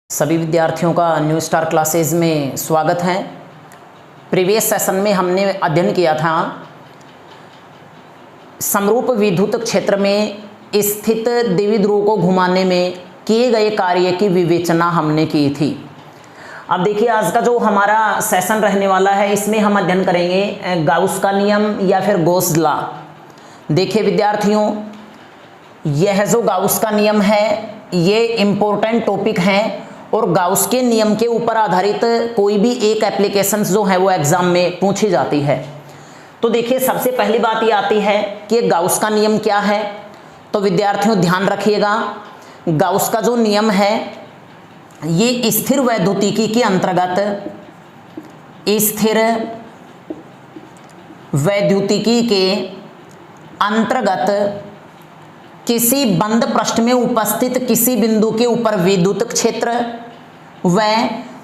सभी विद्यार्थियों का न्यू स्टार क्लासेज में स्वागत है। प्रीवियस सेशन में हमने अध्ययन किया था समरूप विद्युत क्षेत्र में स्थित द्विध्रुव को घुमाने में किए गए कार्य की विवेचना हमने की थी। अब देखिए आज का जो हमारा सेशन रहने वाला है इसमें हम अध्ययन करेंगे गाउस का नियम या फिर गॉस लॉ। देखिए विद्यार्थियों, यह जो गाउस का नियम है ये इम्पोर्टेंट टॉपिक है और गाउस के नियम के ऊपर आधारित कोई भी एक एप्लीकेशन जो है वो एग्जाम में पूछी जाती है। तो देखिए सबसे पहली बात ये आती है कि गाउस का नियम क्या है। तो विद्यार्थियों ध्यान रखिएगा, गाउस का जो नियम है ये स्थिर वैद्युतिकी के अंतर्गत किसी बंद पृष्ठ में उपस्थित किसी बिंदु के ऊपर विद्युत क्षेत्र व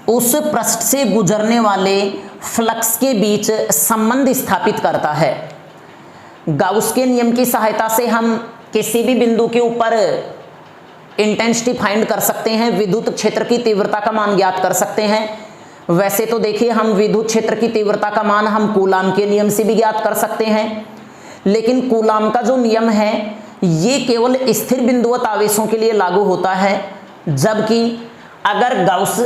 उस पृष्ठ से गुजरने वाले फ्लक्स के बीच संबंध स्थापित करता है। गाउस के नियम की सहायता से हम किसी भी बिंदु के ऊपर इंटेंसिटी फाइंड कर सकते हैं, विद्युत क्षेत्र की तीव्रता का मान ज्ञात कर सकते हैं। वैसे तो देखिए हम विद्युत क्षेत्र की तीव्रता का मान हम कूलाम के नियम से भी ज्ञात कर सकते हैं, लेकिन कूलाम का जो नियम है ये केवल स्थिर बिंदुवत आवेशों के लिए लागू होता है, जबकि अगर गाउस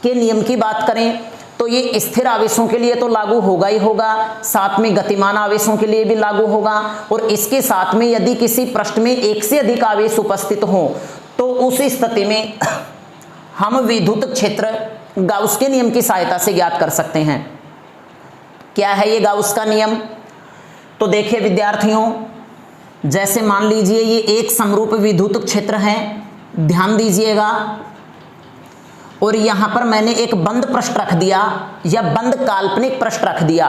के नियम की बात करें तो ये स्थिर आवेशों के लिए तो लागू होगा ही होगा, साथ में गतिमान आवेशों के लिए भी लागू होगा। और इसके साथ में यदि किसी पृष्ठ में एक से अधिक आवेश उपस्थित हो तो उस स्थिति में हम विद्युत क्षेत्र गाउस के नियम की सहायता से ज्ञात कर सकते हैं। क्या है ये गाउस का नियम? तो देखिए विद्यार्थियों, जैसे मान लीजिए ये एक समरूप विद्युत क्षेत्र है, ध्यान दीजिएगा, और यहां पर मैंने एक बंद पृष्ठ रख दिया या बंद काल्पनिक पृष्ठ रख दिया।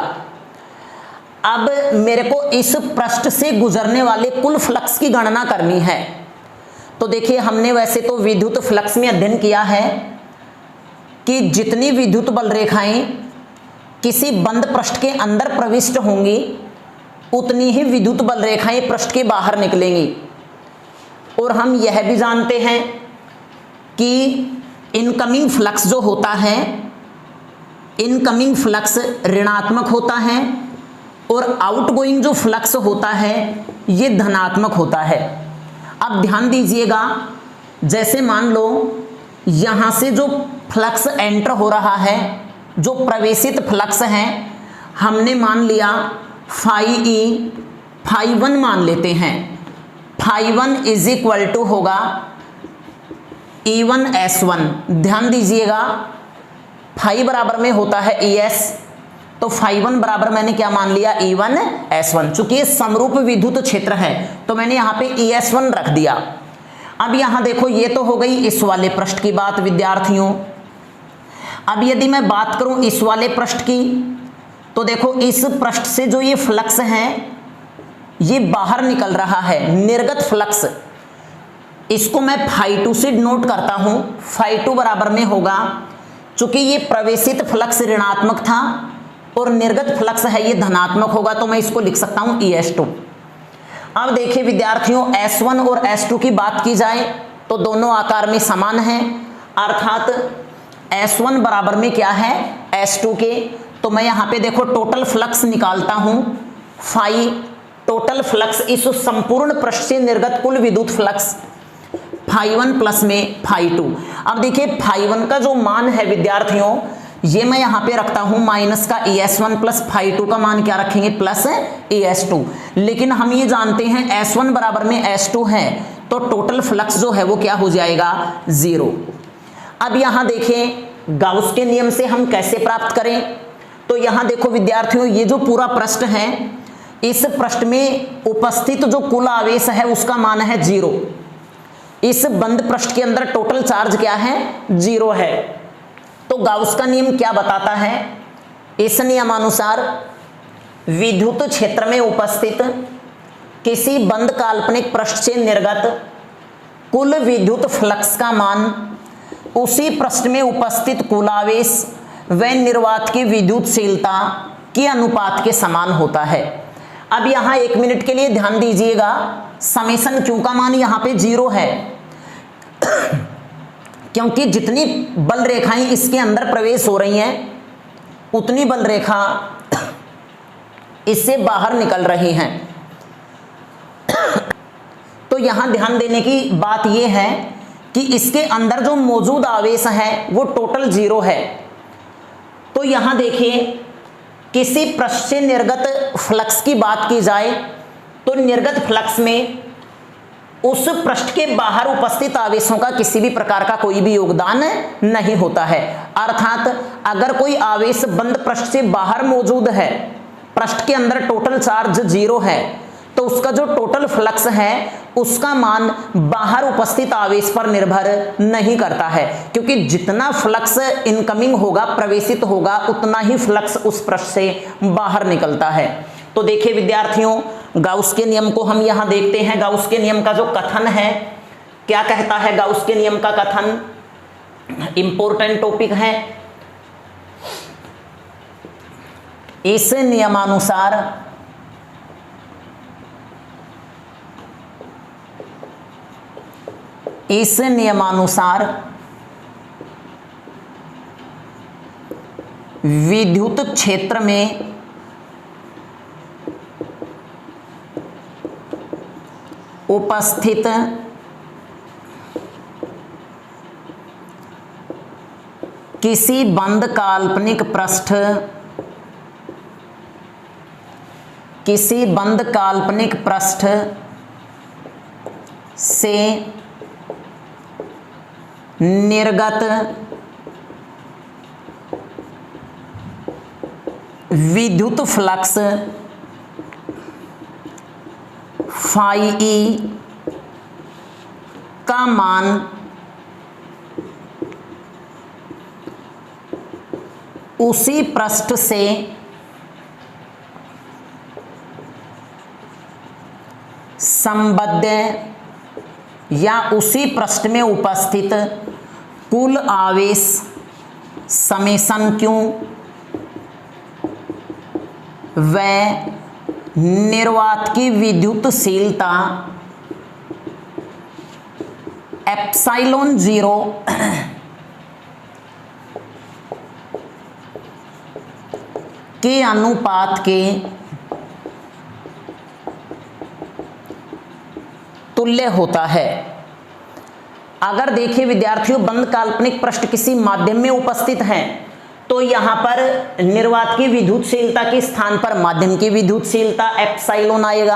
अब मेरे को इस पृष्ठ से गुजरने वाले कुल फ्लक्स की गणना करनी है। तो देखिए हमने वैसे तो विद्युत फ्लक्स में अध्ययन किया है कि जितनी विद्युत बल रेखाएं किसी बंद पृष्ठ के अंदर प्रविष्ट होंगी उतनी ही विद्युत बल रेखाएं पृष्ठ के बाहर निकलेंगी। और हम यह भी जानते हैं कि इनकमिंग फ्लक्स जो होता है, इनकमिंग फ्लक्स ऋणात्मक होता है और आउटगोइंग जो फ्लक्स होता है ये धनात्मक होता है। अब ध्यान दीजिएगा, जैसे मान लो यहां से जो फ्लक्स एंटर हो रहा है, जो प्रवेशित फ्लक्स है, हमने मान लिया फाई ई, फाई 1 मान लेते हैं। फाई 1 इज इक्वल टू होगा E1 S1। ध्यान दीजिएगा फाई बराबर में होता है ES, तो फाई 1 बराबर मैंने क्या मान लिया E1 S1। चूंकि ये समरूप विद्युत क्षेत्र है तो मैंने यहां पे ES1 रख दिया। अब यहां देखो ये तो हो गई इस वाले पृष्ठ की बात विद्यार्थियों। अब यदि मैं बात करूं इस वाले पृष्ठ की, तो देखो इस पृष्ठ से जो ये फ्लक्स है ये बाहर निकल रहा है, निर्गत फ्लक्स। इसको मैं फाई 2 से नोट करता हूं। फाई 2 बराबर में होगा, चूंकि ये प्रवेशित फ्लक्स ऋणात्मक था और निर्गत फ्लक्स है ये धनात्मक होगा, तो मैं इसको लिख सकता हूं ES2। अब देखिए विद्यार्थियों, S1 और S2 की बात की जाए तो दोनों आकार में समान हैं, अर्थात S1 बराबर में क्या है S2 के। तो मैं यहां पे देखो टोटल फ्लक्स निकालता हूं, फाई टोटल फ्लक्स इस संपूर्ण पृष्ठ से निर्गत कुल विद्युत फ्लक्स फाई 1 प्लस में फाई 2। अब देखिए फाई 1 का जो मान है विद्यार्थियों ये मैं यहां पे रखता हूं माइनस का ES1 प्लस फाई 2 का मान क्या रखेंगे प्लस ES2। लेकिन हम ये जानते हैं S1 बराबर में S2 है तो टोटल फ्लक्स जो है वो क्या हो जाएगा 0। अब यहां देखें गाउस के नियम से हम कैसे प्राप्त करें। तो यहां देखो विद्यार्थियों, ये जो पूरा पृष्ठ है इस पृष्ठ में उपस्थित जो कुल आवेश है उसका मान है 0। इस बंद पृष्ठ के अंदर टोटल चार्ज क्या है 0 है। तो गाउस का नियम क्या बताता है? इस नियमानुसार विद्युत क्षेत्र में उपस्थित किसी बंद काल्पनिक पृष्ठ से निर्गत कुल विद्युत फ्लक्स का मान उसी पृष्ठ में उपस्थित कुलावेश व निर्वात की विद्युतशीलता के अनुपात के समान होता है। अब यहां 1 मिनट के लिए ध्यान दीजिएगा, समेशन Q का मान यहां पे 0 है क्योंकि जितनी बल रेखाएं इसके अंदर प्रवेश हो रही हैं उतनी बल रेखा इससे बाहर निकल रही हैं। तो यहां ध्यान देने की बात यह है कि इसके अंदर जो मौजूद आवेश है वो टोटल 0 है। तो यहां देखिए, किसी पृष्ठ से निर्गत फ्लक्स की बात की जाए तो निर्गत फ्लक्स में उस पृष्ठ के बाहर उपस्थित आवेशों का किसी भी प्रकार का कोई भी योगदान नहीं होता है। अर्थात अगर कोई आवेश बंद पृष्ठ से बाहर मौजूद है, पृष्ठ के अंदर टोटल चार्ज 0 है, तो उसका जो टोटल फ्लक्स है उसका मान बाहर उपस्थित आवेश पर निर्भर नहीं करता है, क्योंकि जितना फ्लक्स इनकमिंग होगा, प्रवेशित होगा, उतना ही फ्लक्स उस पृष्ठ से बाहर निकलता है। तो देखिए विद्यार्थियों, गाउस के नियम को हम यहां देखते हैं। गाउस के नियम का जो कथन है, क्या कहता है गाउस के नियम का कथन? इंपॉर्टेंट टॉपिक है। इस नियमानुसार विद्युत क्षेत्र में उपस्थित किसी बंद काल्पनिक पृष्ठ से निर्गत विद्युत फ्लक्स फाई ई का मान उसी पृष्ठ से संबद्ध या उसी पृष्ठ में उपस्थित कुल आवेश समेशन क्यू व निर्वात की विद्युतशीलता एप्सिलॉन 0 के अनुपात के तुल्य होता है। अगर देखिए विद्यार्थियों, बंद काल्पनिक पृष्ठ किसी माध्यम में उपस्थित हैं तो यहां पर निर्वात की विद्युतशीलता के स्थान पर माध्यम की विद्युतशीलता एप्सिलॉन आएगा।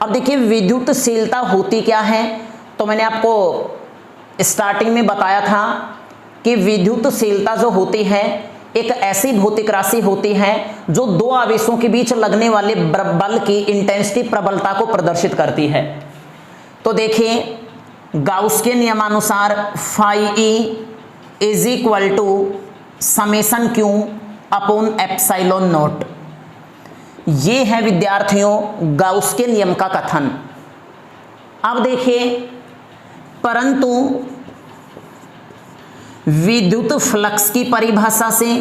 अब देखिए विद्युतशीलता होती क्या है, तो मैंने आपको स्टार्टिंग में बताया था कि विद्युतशीलता जो होती है एक ऐसी भौतिक राशि होती है जो दो आवेशों के बीच लगने वाले बल की इंटेंसिटी, प्रबलता को प्रदर्शित करती है। तो देखिए गाउस के नियमानुसार phi E is equal to summation Q upon epsilon naught. ये है विद्यार्थियों गाउस के नियम का कथन। अब देखिए, परंतु विद्युत फ्लक्स की परिभाषा से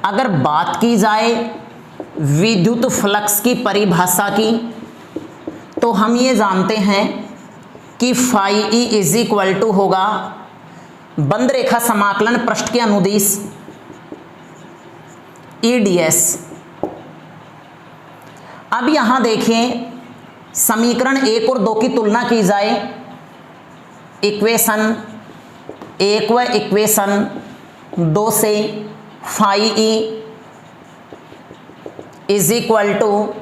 अगर बात की जाए, विद्युत फ्लक्स की परिभाषा की, तो हम ये जानते हैं कि phi E is equal to होगा बंद रेखा समाकलन पृष्ठ के अनुदिश EDS। अब यहां देखें, समीकरण 1 और 2 की तुलना की जाए, इक्वेशन 1 व इक्वेशन 2 से phi E is equal to,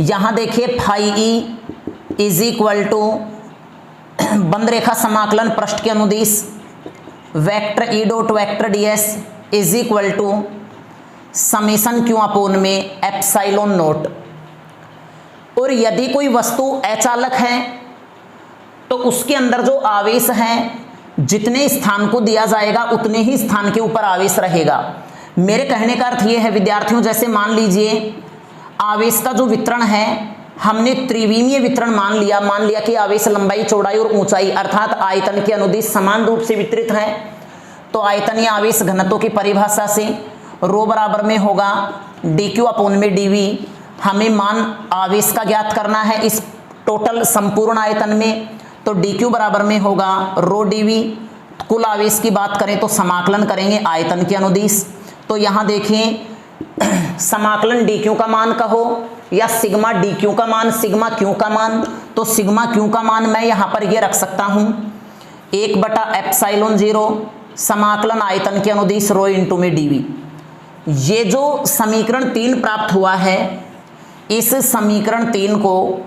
यहां देखिए phi E is equal to बंद रेखा समाकलन पृष्ठ के अनुदिश vector E dot vector ds is equal to summation Q upon में एप्सिलॉन नोट। और यदि कोई वस्तु अचालक है तो उसके अंदर जो आवेश है, जितने स्थान को दिया जाएगा उतने ही स्थान के ऊपर आवेश रहेगा। मेरे कहने का अर्थ यह है विद्यार्थियों, जैसे मान लीजिए आवेश का जो वितरण है हमने त्रिविमीय वितरण मान लिया कि आवेश लंबाई, चौड़ाई और ऊंचाई अर्थात आयतन के अनुदिश समान रूप से वितरित है। तो आयतन या आवेश घनत्व की परिभाषा से रो बराबर में होगा dq अपोन में dv। हमें मान आवेश का ज्ञात करना है इस टोटल संपूर्ण आयतन में, तो डी क्यू बराबर में होगा रो डी वी। कुल आवेश की बात करें तो समाकलन करेंगे आयतन के अनुदिश। तो यहाँ देखिए समाकलन डी क्यू का मान कहो या सिग्मा डी क्यू का मान, सिग्मा क्यू का मान, तो सिग्मा क्यू का मान मैं यहाँ पर ये रख सकता हूँ 1/ε0 समाकलन आयतन के अनुदिश रो इंटू में डीवी। ये जो समीकरण 3 प्राप्त हुआ है, इस समीकरण 3 को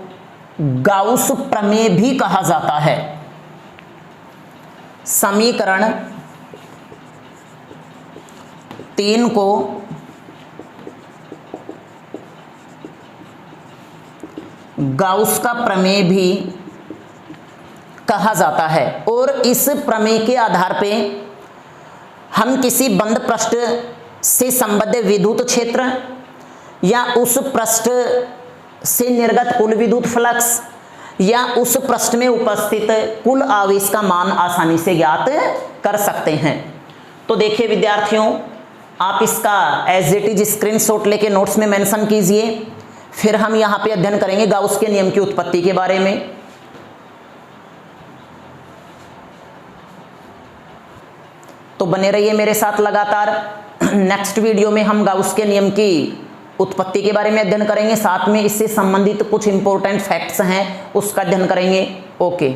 गाउस प्रमेय भी कहा जाता है। समीकरण 3 को गाउस का प्रमेय भी कहा जाता है। और इस प्रमेय के आधार पे हम किसी बंद पृष्ठ से संबद्ध विद्युत क्षेत्र या उस पृष्ठ से निर्गत कुल विद्युत फ्लक्स या उस पृष्ठ में उपस्थित कुल आवेश का मान आसानी से ज्ञात कर सकते हैं। तो देखिए विद्यार्थियों, आप इसका एज इट इज स्क्रीनशॉट लेके नोट्स में मेंशन कीजिए। फिर हम यहाँ पे अध्ययन करेंगे गाउस के नियम की उत्पत्ति के बारे में। तो बने रहिए मेरे साथ लगातार। नेक्स्ट वीडियो में हम गाउस के नियम की उत्पत्ति के बारे में अध्ययन करेंगे, साथ में इससे संबंधित कुछ इंपॉर्टेंट फैक्ट्स हैं उसका अध्ययन करेंगे। ओके।